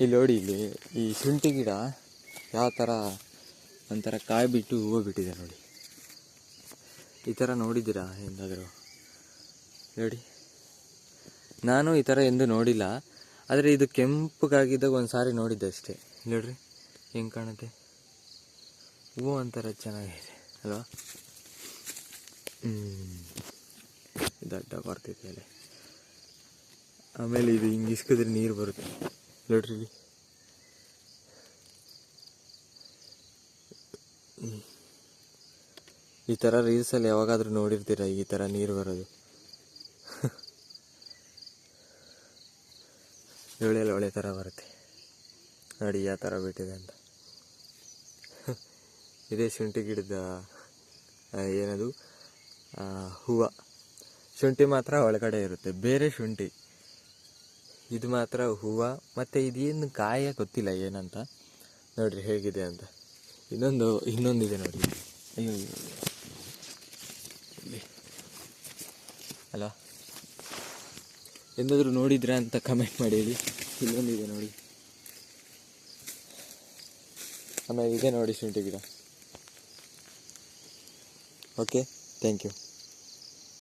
ಇಲ್ಲಿ ನೋಡಿ, ಇಲ್ಲಿ ಈ ಶುಂಠಿ ಗಿಡ ಯಾವ ಥರ ಒಂಥರ ಕಾಯಿ ಬಿಟ್ಟು ಹೂವು ಬಿಟ್ಟಿದೆ ನೋಡಿ. ಈ ಥರ ನೋಡಿದ್ದೀರಾ ಎಂದಾದರೂ? ನೋಡಿ, ನಾನು ಈ ಥರ ಎಂದು ನೋಡಿಲ್ಲ. ಆದರೆ ಇದು ಕೆಂಪಗಾಗಿದ್ದಾಗ ಒಂದು ಸಾರಿ ನೋಡಿದ್ದೆ ಅಷ್ಟೇ. ನೋಡ್ರಿ ಹೆಂಗೆ ಕಾಣುತ್ತೆ, ಹೂವು ಒಂಥರ ಚೆನ್ನಾಗಿದೆ ಅಲ್ವಾ? ದಡ್ಡ ಬರ್ತಿದೆ ಅಲ್ಲೇ. ಆಮೇಲೆ ಇದು ಹಿಂಗೆ ಇಸ್ಕಿದ್ರೆ ನೀರು ಬರುತ್ತೆ ನೋಡ್ರಿ ಇಲ್ಲಿ. ಈ ಥರ ರೀಲ್ಸಲ್ಲಿ ಯಾವಾಗಾದರೂ ನೋಡಿರ್ತೀರ ಈ ಥರ ನೀರು ಬರೋದು? ಒಳ್ಳೆ ಥರ ಬರುತ್ತೆ ನೋಡಿ, ಯಾವ ಥರ ಬಿಟ್ಟಿದೆ ಅಂತ. ಇದೇ ಶುಂಠಿ ಗಿಡದ ಏನದು ಹೂವು. ಶುಂಠಿ ಮಾತ್ರ ಒಳಗಡೆ ಇರುತ್ತೆ, ಬೇರೆ ಶುಂಠಿ. ಇದು ಮಾತ್ರ ಹೂವು. ಮತ್ತು ಇದೇನು ಕಾಯ ಗೊತ್ತಿಲ್ಲ ಏನಂತ. ನೋಡ್ರಿ ಹೇಗಿದೆ ಅಂತ. ಇನ್ನೊಂದಿದೆ ನೋಡಿ. ಅಯ್ಯೋ ಇಲ್ಲಿ ಅಲ್ಲ, ಎಂದಾದರೂ ನೋಡಿದ್ರೆ ಅಂತ ಕಮೆಂಟ್ ಮಾಡಿ ಹೇಳಿ. ಇಲ್ಲೊಂದಿದೆ ನೋಡಿ. ಆಮೇಲೆ ಇದೆ ನೋಡಿ ಶುಂಠಿ ಗಿಡ. Okay, thank you.